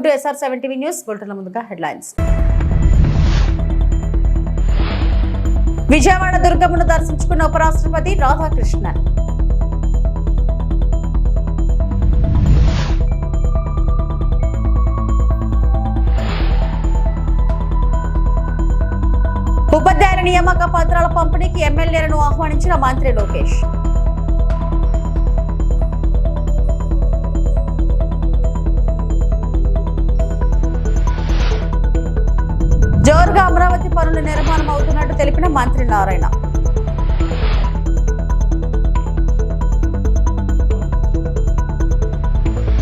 To SR7 TV news బులెటిన్ల ముందుగా headlines. Vijayawada దుర్గమ్మను దర్శించుకున్న ఉపరాష్ట్రపతి రాధాకృష్ణన్. ఉపాధ్యాయుల నియామక పత్రాల పంపిణీకి ఎమ్మెల్యేలను ఆహ్వానించిన మంత్రి లోకేష్. జోరుగా అమరావతి పనులు నిర్మాణం అవుతున్నట్టు తెలిపిన మంత్రి నారాయణ.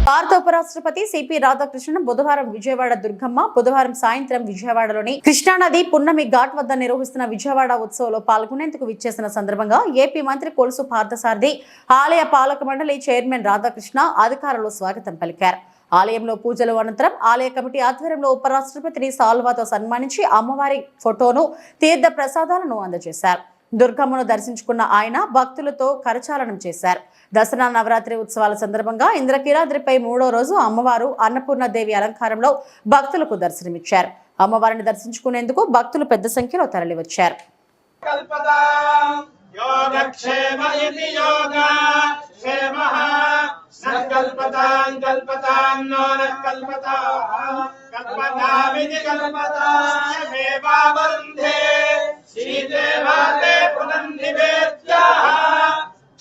భారత ఉపరాష్ట్రపతి సిపి రాధాకృష్ణన్ బుధవారం విజయవాడ దుర్గమ్మ, బుధవారం సాయంత్రం విజయవాడలోని కృష్ణానది పున్నమి ఘాట్ వద్ద నిర్వహిస్తున్న విజయవాడ ఉత్సవంలో పాల్గొనేందుకు విచ్చేసిన సందర్భంగా ఏపీ మంత్రి కొలుసు పార్థసారథి, ఆలయ పాలక మండలి చైర్మన్ రాధాకృష్ణ అధికారులు స్వాగతం పలికారు. ఆలయంలో పూజలు అనంతరం ఆలయ కమిటీ ఆధ్వర్యంలో ఉపరాష్ట్రపతిని సాల్వాతో సన్మానించి అమ్మవారి ఫోటోను, తీర్థ ప్రసాదాలను అందజేశారు. దుర్గమ్మను దర్శించుకున్న ఆయన భక్తులతో కరచాలనం చేశారు. దసరా నవరాత్రి ఉత్సవాల సందర్భంగా ఇంద్రకీలాద్రిపై 3వ రోజు అమ్మవారు అన్నపూర్ణదేవి అలంకారంలో భక్తులకు దర్శనమిచ్చారు. అమ్మవారిని దర్శించుకునేందుకు భక్తులు పెద్ద సంఖ్యలో తరలివచ్చారు.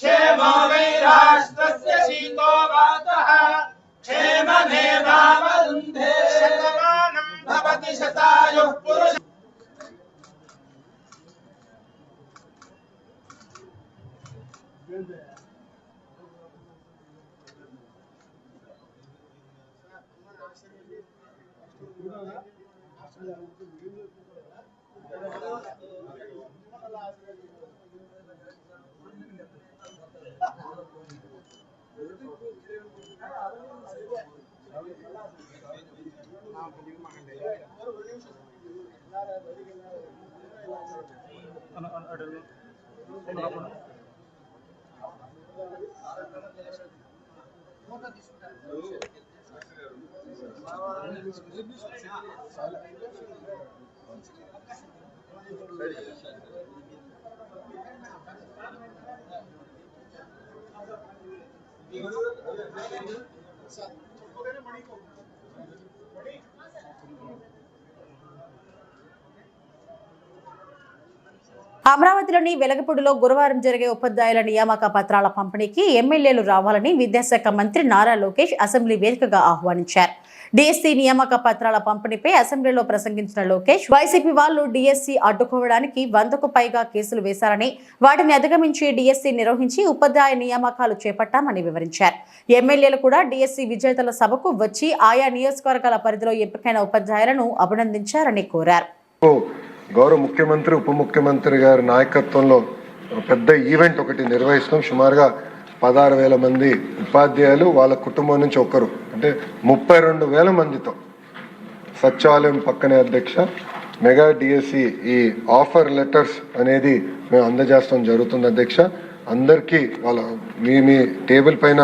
क्षेमो वै राष्ट्रस्य शीतो वातः क्षेममेवावरुन्धे शतमानं भवति शतायुः पुरुष అమరావతిలోని వెలగపూడిలో గురువారం జరిగే ఉపాధ్యాయుల నియామక పత్రాల పంపిణీకి ఎమ్మెల్యేలు రావాలని విద్యాశాఖ మంత్రి నారా లోకేష్ అసెంబ్లీ వేదికగా ఆహ్వానించారు. డిఎస్సి నియామక పత్రాల పంపిణీపై అసెంబ్లీలో ప్రసంగించిన లోకేష్, వైసీపీ వాళ్ళు డిఎస్సి అడ్డుకోవడానికి 100కు పైగా కేసులు వేశారని, వాటిని అధిగమించి డిఎస్సి నిర్వహించి ఉపాధ్యాయ నియామకాలు చేపట్టామని వివరించారు. ఎమ్మెల్యేలు కూడా డిఎస్సి విజేతల సభకు వచ్చి ఆయా నియోజకవర్గాల పరిధిలో ఎంపికైన ఉపాధ్యాయులను అభినందించారని కోరారు. గౌరవ ముఖ్యమంత్రి, ఉప ముఖ్యమంత్రి గారి నాయకత్వంలో పెద్ద ఈవెంట్ ఒకటి నిర్వహిస్తాం. సుమారుగా 16,000 మంది ఉపాధ్యాయులు, వాళ్ళ కుటుంబం నుంచి ఒకరు, అంటే 32,000 మందితో సచివాలయం పక్కనే అధ్యక్ష మెగా డిఎస్సి ఈ ఆఫర్ లెటర్స్ అనేది మేము అందజేస్తాం జరుగుతుంది అధ్యక్ష. అందరికీ వాళ్ళ మీ టేబుల్ పైన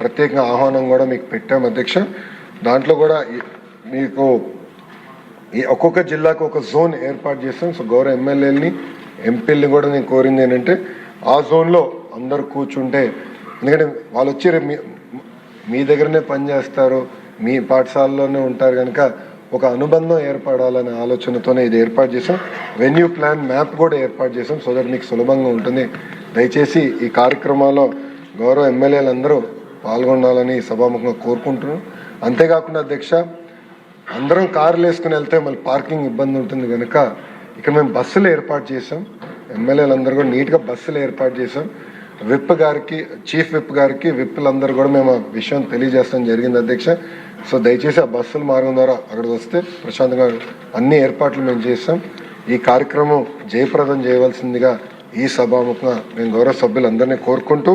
ప్రత్యేకంగా ఆహ్వానం కూడా మీకు పెట్టాం అధ్యక్ష. దాంట్లో కూడా మీకు ఈ ఒక్కొక్క జిల్లాకు ఒక జోన్ ఏర్పాటు చేస్తాం. సో గౌరవ ఎమ్మెల్యేలని, ఎంపీలని కూడా నేను కోరింది ఏంటంటే ఆ జోన్లో అందరు కూర్చుంటే, ఎందుకంటే వాళ్ళు వచ్చి మీ దగ్గరనే పనిచేస్తారు, మీ పాఠశాలలోనే ఉంటారు కనుక ఒక అనుబంధం ఏర్పడాలనే ఆలోచనతోనే ఇది ఏర్పాటు చేసాం. వెన్యూ ప్లాన్ మ్యాప్ కూడా ఏర్పాటు చేసాం, సో దట్ మీకు సులభంగా ఉంటుంది. దయచేసి ఈ కార్యక్రమాల్లో గౌరవ ఎమ్మెల్యేలు అందరూ పాల్గొనాలని సభాముఖంగా కోరుకుంటున్నాం. అంతేకాకుండా అధ్యక్ష, అందరం కార్లు వేసుకుని వెళ్తే మళ్ళీ పార్కింగ్ ఇబ్బంది ఉంటుంది కనుక ఇక్కడ మేము బస్సులు ఏర్పాటు చేసాం. ఎమ్మెల్యేలు అందరూ కూడా నీట్గా బస్సులు ఏర్పాటు చేసాం. విప్ గారికి, చీఫ్ విప్ గారికి, విప్లందరూ కూడా మేము ఆ విషయం తెలియజేస్తాం జరిగింది అధ్యక్ష. సో దయచేసి ఆ బస్సుల మార్గం ద్వారా అక్కడికి వస్తే ప్రశాంతంగా అన్ని ఏర్పాట్లు మేము చేస్తాం. ఈ కార్యక్రమం జయప్రదం చేయవలసిందిగా ఈ సభాముఖంగా నేను గౌరవ సభ్యులందరినీ కోరుకుంటూ,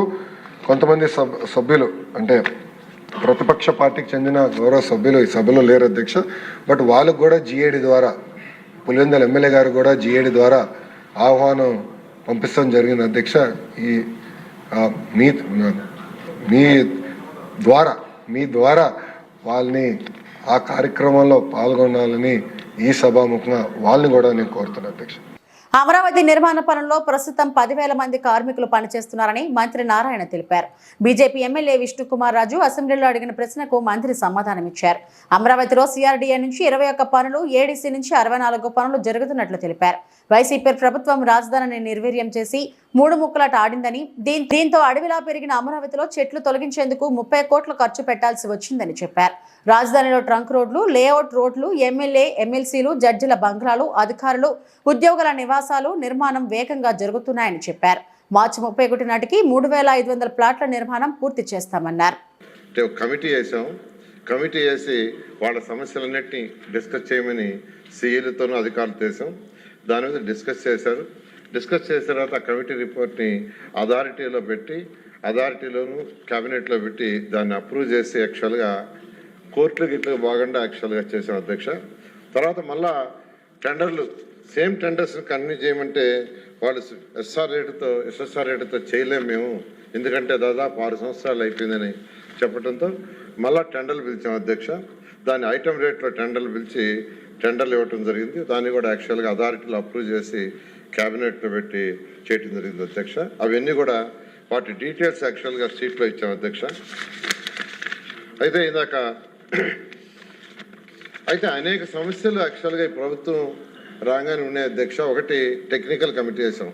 కొంతమంది సభ్యులు అంటే ప్రతిపక్ష పార్టీకి చెందిన గౌరవ సభ్యులు ఈ సభలో లేరు అధ్యక్ష, బట్ వాళ్ళకు కూడా జిఏడి ద్వారా, పులివెందుల ఎమ్మెల్యే గారు కూడా జిఏడి ద్వారా ఆహ్వానం పంపిస్తాం జరిగింది అధ్యక్ష. ఈ మీ ద్వారా వాళ్ళని ఆ కార్యక్రమంలో పాల్గొనాలని ఈ సభాముఖంగా వాళ్ళని కూడా నేను కోరుతున్నాను అధ్యక్ష. అమరావతి నిర్మాణ పనుల్లో ప్రస్తుతం 10,000 మంది కార్మికులు పనిచేస్తున్నారని మంత్రి నారాయణ తెలిపారు. బీజేపీ ఎమ్మెల్యే విష్ణుకుమార్ రాజు అసెంబ్లీలో అడిగిన ప్రశ్నకు మంత్రి సమాధానమిచ్చారు. అమరావతిలో సిఆర్డీఏ నుంచి 21 పనులు, ఏడీసీ నుంచి 64 పనులు జరుగుతున్నట్లు తెలిపారు. వైసీపీ ప్రభుత్వం రాజధానిని నిర్వీర్యం చేసి 3 ముక్కలాట ఆడిందని, దీంతో అడవిలా పెరిగిన అమరావతిలో చెట్లు తొలగించేందుకు 30 కోట్లు ఖర్చు పెట్టాల్సి వచ్చిందని చెప్పారు. రాజధానిలో ట్రంక్ రోడ్లు, లేఅవుట్ రోడ్లు, ఎమ్మెల్యే, ఎమ్మెల్సీలు, జడ్జిల బంగ్లాలు, అధికారులు, ఉద్యోగుల నివాసాలు నిర్మాణం వేగంగా జరుగుతున్నాయని చెప్పారు. మార్చి 31 నాటికి 3,500 ప్లాట్ల నిర్మాణం పూర్తి చేస్తామన్నారు. కమిటీ వేసి వాళ్ళ సమస్యలన్నింటినీ డిస్కస్ చేయమని సీఈలతోనూ అధికారులతో వేసాం. దాని మీద డిస్కస్ చేశారు. డిస్కస్ చేసిన తర్వాత ఆ కమిటీ రిపోర్ట్ని అథారిటీలోను క్యాబినెట్లో పెట్టి దాన్ని అప్రూవ్ చేసి యాక్చువల్గా కోర్టులకు ఇట్లా బాగుండా యాక్చువల్గా చేసాం అధ్యక్ష. తర్వాత మళ్ళా టెండర్లు సేమ్ టెండర్స్ కంటిన్యూ చేయమంటే వాళ్ళు ఎస్ఎస్ఆర్ రేటుతో చేయలేము మేము, ఎందుకంటే దాదాపు 6 సంవత్సరాలు అయిపోయిందని చెప్పడంతో మళ్ళా టెండర్లు పిలిచాం అధ్యక్ష. దాని ఐటమ్ రేట్లో టెండర్లు పిలిచి టెండర్లు ఇవ్వటం జరిగింది. దాన్ని కూడా యాక్చువల్గా అథారిటీలో అప్రూవ్ చేసి క్యాబినెట్లో పెట్టి చేయటం జరిగింది అధ్యక్ష. అవన్నీ కూడా వాటి డీటెయిల్స్ యాక్చువల్గా షీట్లో ఇచ్చాం అధ్యక్ష. అయితే అనేక సమస్యలు యాక్చువల్గా ఈ ప్రభుత్వం రాగానే ఉన్నాయి అధ్యక్ష. ఒకటి టెక్నికల్ కమిటీ వేసాం.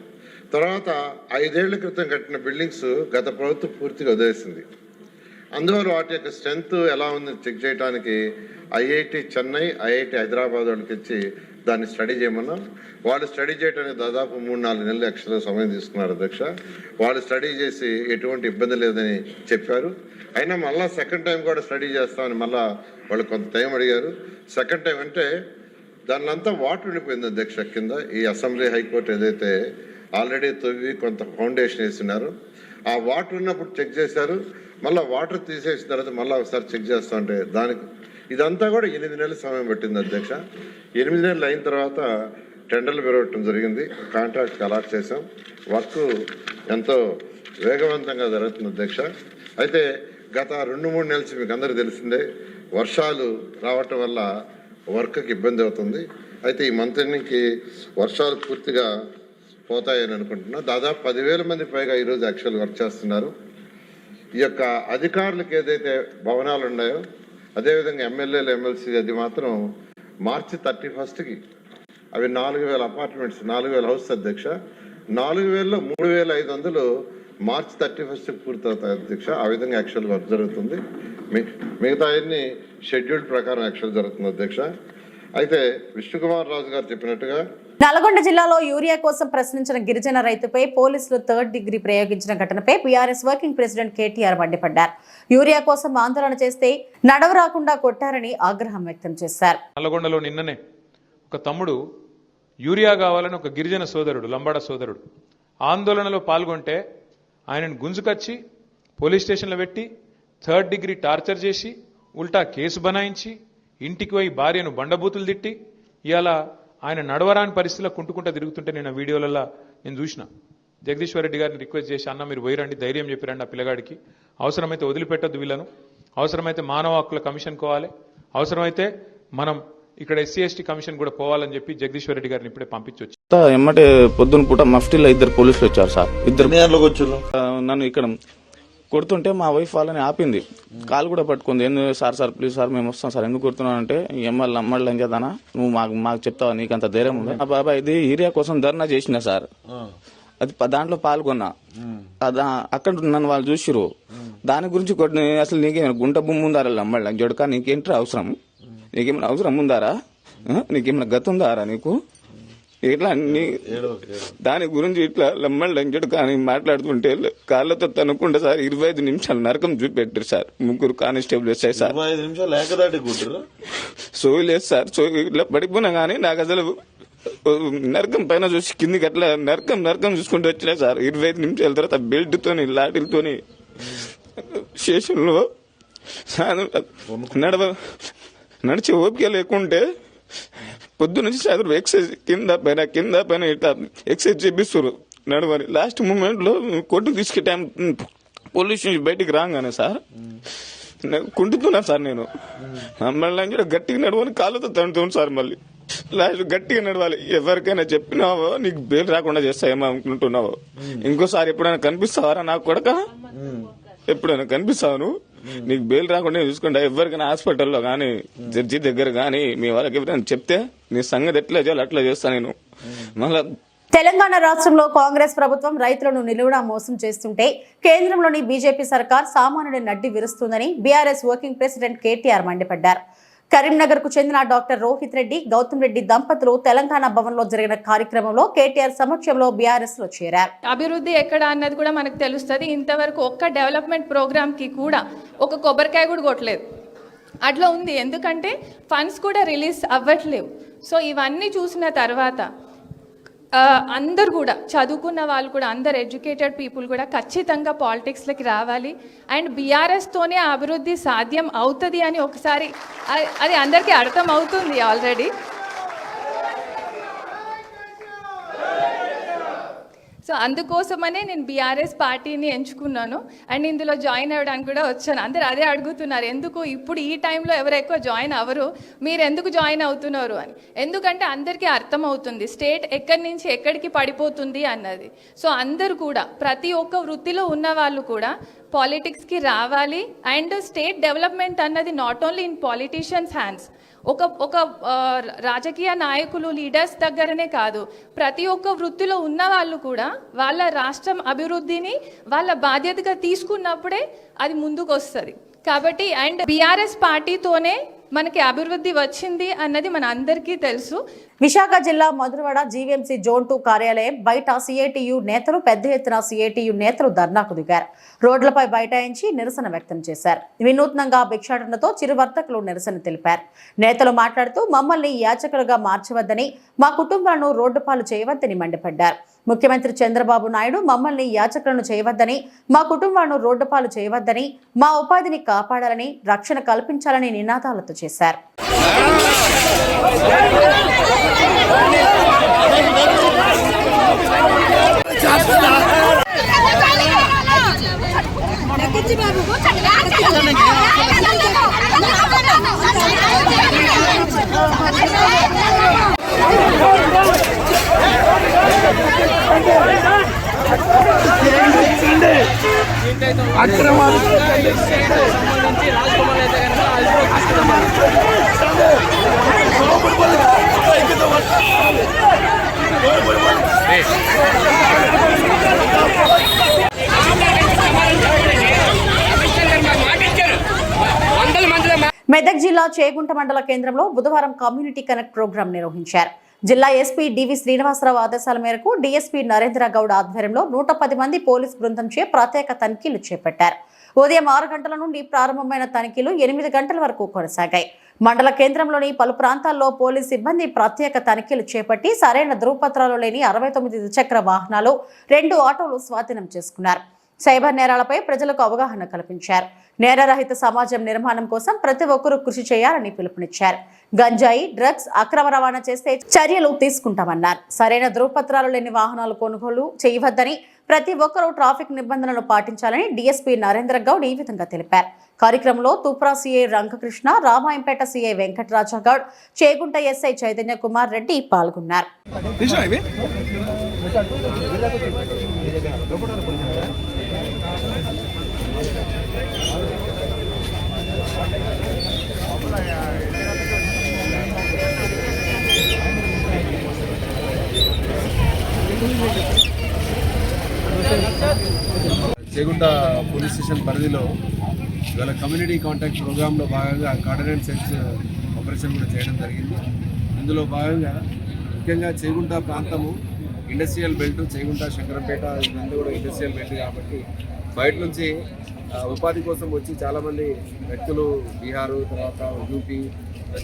తర్వాత 5 ఏళ్ల క్రితం కట్టిన బిల్డింగ్స్ గత ప్రభుత్వం పూర్తిగా వదిలేసింది. అందువల్ల వాటి యొక్క స్ట్రెంత్ ఎలా ఉందని చెక్ చేయడానికి ఐఐటి చెన్నై, ఐఐటి హైదరాబాద్ వాళ్ళకి ఇచ్చి దాన్ని స్టడీ చేయమన్నాం. వాళ్ళు స్టడీ చేయడానికి దాదాపు 3-4 నెలలు యాక్చువల్గా సమయం తీసుకున్నారు అధ్యక్ష. వాళ్ళు స్టడీ చేసి ఎటువంటి ఇబ్బంది లేదని చెప్పారు. అయినా మళ్ళీ సెకండ్ టైం కూడా స్టడీ చేస్తామని మళ్ళీ వాళ్ళు కొంత టైం అడిగారు. సెకండ్ టైం అంటే దానిలో అంతా వాటర్ ఉండిపోయింది అధ్యక్ష. కింద ఈ అసెంబ్లీ, హైకోర్టు ఏదైతే ఆల్రెడీ తవ్వి కొంత ఫౌండేషన్ వేసినారు, ఆ వాటర్ ఉన్నప్పుడు చెక్ చేశారు. మళ్ళీ వాటర్ తీసేసిన తర్వాత మళ్ళీ ఒకసారి చెక్ చేస్తా ఉంటే దానికి ఇదంతా కూడా 8 నెలల సమయం పట్టింది అధ్యక్ష. 8 నెలలు అయిన తర్వాత టెండర్లు పెరగటం జరిగింది. కాంట్రాక్ట్కి అలాట్ చేసాం. వర్క్ ఎంతో వేగవంతంగా జరుగుతుంది అధ్యక్ష. అయితే గత 2-3 నెలల నుంచి మీకు అందరూ తెలిసిందే, వర్షాలు రావటం వల్ల వర్క్కి ఇబ్బంది అవుతుంది. అయితే ఈ మంత్ ఎండింగ్కి వర్షాలు పూర్తిగా పోతాయని అనుకుంటున్నా. దాదాపు 10,000 మంది పైగా ఈరోజు యాక్చువల్ వర్క్ చేస్తున్నారు. ఈ యొక్క అధికారులకు ఏదైతే భవనాలు ఉన్నాయో అదేవిధంగా ఎమ్మెల్యేలు, ఎమ్మెల్సీ అది మాత్రం మార్చి 31కి అవి 4,000 అపార్ట్మెంట్స్, 4,000 హౌస్ అధ్యక్ష. 4,000లో 3,500 మార్చి 31కి పూర్తవుతాయి అధ్యక్ష. ఆ విధంగా యాక్చువల్ వర్క్ జరుగుతుంది. మిగతా అన్ని షెడ్యూల్ ప్రకారం యాక్చువల్ జరుగుతుంది అధ్యక్ష. అయితే విష్ణుకుమార్ రాజు గారు చెప్పినట్టుగా నల్గొండ జిల్లాలో యూరియా కోసం ప్రశ్నించిన గిరిజన రైతుపై పోలీసులు 3rd డిగ్రీ ప్రయోగించిన ఘటనపై బీఆర్ఎస్ వర్కింగ్ ప్రెసిడెంట్ కేటీఆర్ మండిపడ్డారు. యూరియా కోసం ఆందోళన చేస్తే నడవ రాకుండా కొట్టారని ఆగ్రహం వ్యక్తం చేశారు. నల్గొండలో నిన్ననే ఒక తమ్ముడు యూరియా కావాలని ఒక గిరిజన సోదరుడు, లంబాడ సోదరుడు ఆందోళనలో పాల్గొంటే ఆయనను గుంజుకొచ్చి పోలీస్ స్టేషన్లో పెట్టి 3rd డిగ్రీ టార్చర్ చేసి ఉల్టా కేసు బనాయించి ఇంటికి పోయి భార్యను బండబూతులు తిట్టి ఇవాళ ఆయన నడవరాని పరిస్థితిలో కుంటుకుంటా తిరుగుతుంటే నేను వీడియోలలో నేను చూసిన. జగదీశ్వర్ రెడ్డి గారిని రిక్వెస్ట్ చేసి, అన్న మీరు పోయిరండి, ధైర్యం చెప్పిరండి ఆ పిల్లగాడికి, అవసరమైతే వదిలిపెట్టొద్దు వీళ్ళను, అవసరమైతే మానవ హక్కుల కమిషన్ పోవాలి, అవసరమైతే మనం ఇక్కడ ఎస్సీ ఎస్టీ కమిషన్ కూడా పోవాలని చెప్పి జగదీశ్వర్ రెడ్డి గారిని ఇప్పుడే పంపించొచ్చు. ఎమ్మటే పొద్దున పూట మఫ్టీలో 2 పోలీసులు వచ్చారు సార్. 2 వచ్చారు. నన్ను ఇక్కడ కొడుతుంటే మా వైఫ్ వాళ్ళని ఆపింది, కాలు కూడా పట్టుకుంది. ఎందుకు సార్ ప్లీజ్ సార్ మేము వస్తాం సార్, ఎందుకు కొడుతున్నావు అంటే అమ్మళ్ళు ఇంకేదానా నువ్వు మాకు చెప్తావా, నీకు అంత ధైర్యం ఉందా? ఆ బాబా ఇది యూరియా కోసం ధర్నా చేసిన సార్, అది దాంట్లో పాల్గొన్నా. అక్కడ నన్ను వాళ్ళు చూసిరు, దాని గురించి కొట్టిన. అసలు నీకేమైనా గుంట భూమి ఉందారా అమ్మళ్ళ జొడక, నీకేంటి అవసరం, నీకేమైనా అవసరం ఉందారా, నీకేమైనా గత ఉందారా నీకు, ఇట్లా అన్ని దాని గురించి ఇట్లా లమ్మళ్ళంజడు కానీ మాట్లాడుతుంటే కాళ్ళతో తనుకుంటే సార్ 25 నిమిషాలు నరకం చూపెట్టారు సార్. 3 కానిస్టేబుల్ వచ్చాయి సార్. 25 నిమిషాలు ఏకదాటి కూర్చురు సోయి లేదు సార్. సోయి ఇట్లా పడిపోయినా కానీ నాకు అసలు నరకం పైన చూసి కిందికి అట్లా నరకం చూసుకుంటూ వచ్చినా సార్. 25 నిమిషాల తర్వాత బెల్ట్ తోని లాఠీలతోని స్టేషన్లో నడిచి ఓపిక లేకుంటే పొద్దు నుంచి సాయంత్రం ఎక్సైజ్ కింద పైన ఇట్లా ఎక్సైజ్ చేపిస్తారు నడవని. లాస్ట్ మూమెంట్ లో కొట్టుకు తీసుకే టైం పోలీస్ నుంచి బయటికి రాగానే సార్ కుంటున్నా సార్ నేను మళ్ళీ కూడా గట్టిగా నడవని కాళ్ళతో తంటున్నాను సార్. మళ్ళీ లాస్ట్ గట్టిగా నడవాలి. ఎవరికైనా చెప్పినావో నీకు బెయిల్ రాకుండా చేస్తాయేమో అనుకుంటున్నావో. ఇంకోసారి ఎప్పుడైనా కనిపిస్తావారా నాకు కొడక? ఎప్పుడైనా కనిపిస్తావు నువ్వు? నీకు బెయిల్ రాకుండా చూసుకుంటా. ఎవరికైనా హాస్పిటల్లో కానీ జడ్జి దగ్గర కానీ మీ వాళ్ళకి ఎవరైనా చెప్తే నీ సంగతి ఎట్లా చేయాలి అట్లా చేస్తా నేను. మళ్ళా తెలంగాణ రాష్ట్రంలో కాంగ్రెస్ ప్రభుత్వం రైతులను నిలువునా మోసం చేస్తుంటే కేంద్రంలోని బీజేపీ సర్కార్ సామాన్యుడి నడ్డి విరుస్తుందని బీఆర్ఎస్ వర్కింగ్ ప్రెసిడెంట్ కేటీఆర్ మండిపడ్డారు. కరీంనగర్ కు చెందిన డాక్టర్ రోహిత్ రెడ్డి, గౌతమ్ రెడ్డి దంపతులు తెలంగాణ భవన్ లో జరిగిన కార్యక్రమంలో కేటీఆర్ సమక్షంలో బీఆర్ఎస్ లో చేరారు. అభివృద్ధి ఎక్కడ అన్నది కూడా మనకు తెలుస్తుంది. ఇంతవరకు ఒక్క డెవలప్మెంట్ ప్రోగ్రామ్ కి కూడా ఒక కొబ్బరికాయ కూడా కొట్టలేదు. అట్లా ఉంది. ఎందుకంటే ఫండ్స్ కూడా రిలీజ్ అవ్వట్లేవు. సో ఇవన్నీ చూసిన తర్వాత అందరు కూడా చదువుకున్న వాళ్ళు కూడా అందరు ఎడ్యుకేటెడ్ పీపుల్ కూడా ఖచ్చితంగా పాలిటిక్స్లోకి రావాలి. అండ్ బీఆర్ఎస్తోనే అభివృద్ధి సాధ్యం అవుతుంది అని ఒకసారి అది అందరికీ అర్థం అవుతుంది ఆల్రెడీ. సో అందుకోసమనే నేను బీఆర్ఎస్ పార్టీని ఎంచుకున్నాను. అండ్ ఇందులో జాయిన్ అవ్వడానికి కూడా వచ్చాను. అందరు అదే అడుగుతున్నారు, ఎందుకు ఇప్పుడు ఈ టైంలో ఎవరు ఎక్కువ జాయిన్ అవ్వరు, మీరు ఎందుకు జాయిన్ అవుతున్నారు అని. ఎందుకంటే అందరికీ అర్థమవుతుంది స్టేట్ ఎక్కడి నుంచి ఎక్కడికి పడిపోతుంది అన్నది. సో అందరు కూడా ప్రతి ఒక్క వృత్తిలో ఉన్న వాళ్ళు కూడా పాలిటిక్స్కి రావాలి. అండ్ స్టేట్ డెవలప్మెంట్ అన్నది not only in politicians hands, ఒక రాజకీయ నాయకులు లీడర్స్ దగ్గరనే కాదు, ప్రతి ఒక్క వృత్తిలో ఉన్న వాళ్ళు కూడా వాళ్ళ రాష్ట్రం అభివృద్ధిని వాళ్ళ బాధ్యతగా తీసుకున్నప్పుడే అది ముందుకు వస్తుంది. కాబట్టి అండ్ బీఆర్ఎస్ పార్టీతోనే మనకి అభివృద్ధి వచ్చింది అన్నది మన అందరికీ తెలుసు. విశాఖ జిల్లా మధురవాడ జీవీఎంసీ జోన్ 2 కార్యాలయం బయట సిఐటియు నేతలు పెద్ద ఎత్తున సిఐటియు నేతలు ధర్నాకు దిగారు. రోడ్లపై బైఠాయించి నిరసన వ్యక్తం చేశారు. వినూత్నంగా భిక్షాటనతో చిరు వర్తకులు నిరసన తెలిపారు. నేతలు మాట్లాడుతూ మమ్మల్ని యాచకులుగా మార్చవద్దని, మా కుటుంబాలను రోడ్డు పాలు చేయవద్దని మండిపడ్డారు. ముఖ్యమంత్రి చంద్రబాబు నాయుడు మమ్మల్ని యాచకులను చేయవద్దని, మా కుటుంబాలను రోడ్డు పాలు చేయవద్దని, మా ఉపాధిని కాపాడాలని, రక్షణ కల్పించాలని నినాదాలతో చేశారు. మెదక్ జిల్లా చేగుంట మండల కేంద్రంలో బుధవారం కమ్యూనిటీ కనెక్ట్ ప్రోగ్రాం నిర్వహించారు. జిల్లా ఎస్పీ డివి శ్రీనివాసరావు ఆదేశాల మేరకు డీఎస్పీ నరేంద్ర గౌడ్ ఆధ్వర్యంలో 110 మంది పోలీస్ బృందంచే ప్రత్యేక తనిఖీలు చేపట్టారు. ఉదయం 6 గంటల నుండి ప్రారంభమైన తనిఖీలు 8 గంటల వరకు కొనసాగాయి. మండల కేంద్రంలోని పలు ప్రాంతాల్లో పోలీస్ సిబ్బంది ప్రత్యేక తనిఖీలు చేపట్టి సరైన ధృవపత్రాలు లేని 69 ద్విచక్ర వాహనాలు, 2 ఆటోలు స్వాధీనం చేసుకున్నారు. సైబర్ నేరాలపై ప్రజలకు అవగాహన కల్పించారు. నేరరహిత సమాజం నిర్మాణం కోసం ప్రతి ఒక్కరూ కృషి చేయాలని పిలుపునిచ్చారు. గంజాయి, డ్రగ్స్ అక్రమ రవాణా చేస్తే చర్యలు తీసుకుంటామన్నారు. సరైన ధృవపత్రాలు లేని వాహనాలు కొనుగోలు చేయవద్దని, ప్రతి ఒక్కరూ ట్రాఫిక్ నిబంధనలు పాటించాలని డీఎస్పీ నరేంద్ర గౌడ్ ఈ విధంగా తెలిపారు. కార్యక్రమంలో తూప్రా CI Rangakrishna, Ramayampet CI Venkataraja Goud, Chegunta SI Chaitanya Kumar Reddy పాల్గొన్నారు. చేగుంట పోలీస్ స్టేషన్ పరిధిలో ఇవాళ కమ్యూనిటీ కాంటాక్ట్ ప్రోగ్రాంలో భాగంగా కార్డినెంట్ సెర్చ్ ఆపరేషన్ కూడా చేయడం జరిగింది. ఇందులో భాగంగా ముఖ్యంగా చేగుంట ప్రాంతము ఇండస్ట్రియల్ బెల్ట్, చేగుంట శంకరంపేట ఇదంతా కూడా ఇండస్ట్రియల్ బెల్ట్ కాబట్టి బయట నుంచి ఉపాధి కోసం వచ్చి చాలామంది వ్యక్తులు బీహారు, తర్వాత యూపీ,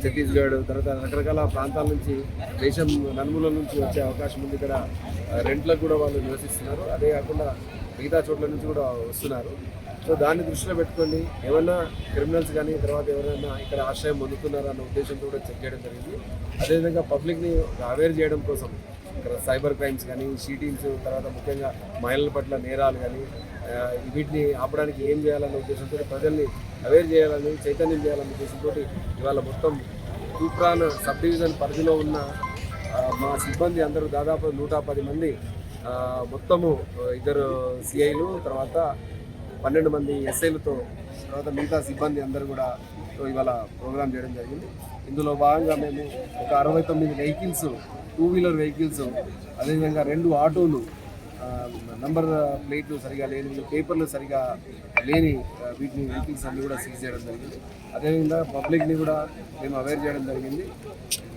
ఛత్తీస్గఢ్, తర్వాత రకరకాల ప్రాంతాల నుంచి దేశం నలుమూలల నుంచి వచ్చే అవకాశం ఉంది. ఇక్కడ రెంట్లకు కూడా వాళ్ళు నివసిస్తున్నారు. అదే కాకుండా మిగతా చోట్ల నుంచి కూడా వస్తున్నారు. సో దాన్ని దృష్టిలో పెట్టుకొని ఏమన్నా క్రిమినల్స్ కానీ తర్వాత ఎవరైనా ఇక్కడ ఆశ్రయం పొందుతున్నారా అన్న ఉద్దేశంతో కూడా చెక్ చేయడం జరిగింది. అదేవిధంగా పబ్లిక్ని అవేర్ చేయడం కోసం ఇక్కడ సైబర్ క్రైమ్స్ కానీ, షీటింగ్స్, తర్వాత ముఖ్యంగా మహిళల పట్ల నేరాలు కానీ, వీటిని ఆపడానికి ఏం చేయాలనే ఉద్దేశంతో ప్రజల్ని అవేర్ చేయాలని చైతన్యం చేయాలనే ఉద్దేశంతో ఇవాళ మొత్తం తూప్రాన్ సబ్ డివిజన్ పరిధిలో ఉన్న మా సిబ్బంది అందరూ దాదాపు 110 మంది మొత్తము 2 సిఐలు తర్వాత 12 మంది ఎస్ఐలతో తర్వాత మిగతా సిబ్బంది అందరూ కూడా ఇవాళ ప్రోగ్రామ్ చేయడం జరిగింది. ఇందులో భాగంగా మేము ఒక 69 వెహికల్స్ 2 వీలర్ వెహికల్స్ అదేవిధంగా 2 ఆటోలు నంబర్ ప్లేట్లు సరిగా లేని పేపర్లు సరిగా లేని వీటిని వెహికల్స్ అన్ని కూడా సీజ్ చేయడం జరిగింది. అదేవిధంగా పబ్లిక్ని కూడా మేము అవేర్ చేయడం జరిగింది.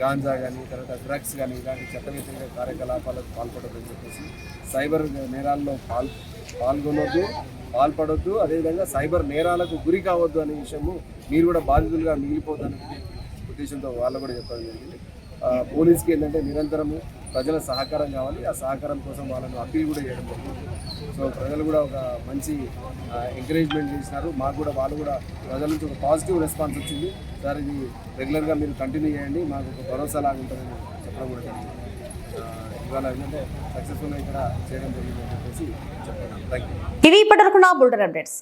గాంజా కానీ తర్వాత డ్రగ్స్ కానీ ఇలాంటి చట్ట వ్యతిరేక కార్యకలాపాలకు పాల్పడొద్దని చెప్పేసి సైబర్ నేరాల్లో పాల్పడొద్దు అదేవిధంగా సైబర్ నేరాలకు గురి కావద్దు అనే విషయము మీరు కూడా బాధితులుగా మిగిలిపోతారనే ఉద్దేశంతో వాళ్ళు కూడా చెప్పడం జరిగింది. పోలీస్కి ఏంటంటే నిరంతరము ప్రజల సహకారం కావాలి. ఆ సహకారం కోసం వాళ్ళను అప్పీల్ కూడా చేయడం జరిగింది. సో ప్రజలు కూడా ఒక మంచి ఎంకరేజ్మెంట్ చేసినారు. మాకు కూడా వాళ్ళు కూడా ప్రజల నుంచి ఒక పాజిటివ్ రెస్పాన్స్ వచ్చింది. సార్ ఇది రెగ్యులర్గా మీరు కంటిన్యూ చేయండి, మాకు ఒక భరోసా లాగా ఉంటుందని చెప్పడం కూడా జరిగింది. ఇవాళ ఏంటంటే సక్సెస్ఫుల్గా ఇక్కడ చేయడం జరిగిందని చెప్పేసి చెప్తున్నాను. Thank you. ఇవి ఇప్పటివరకు నా బులెటిన్ అప్డేట్స్.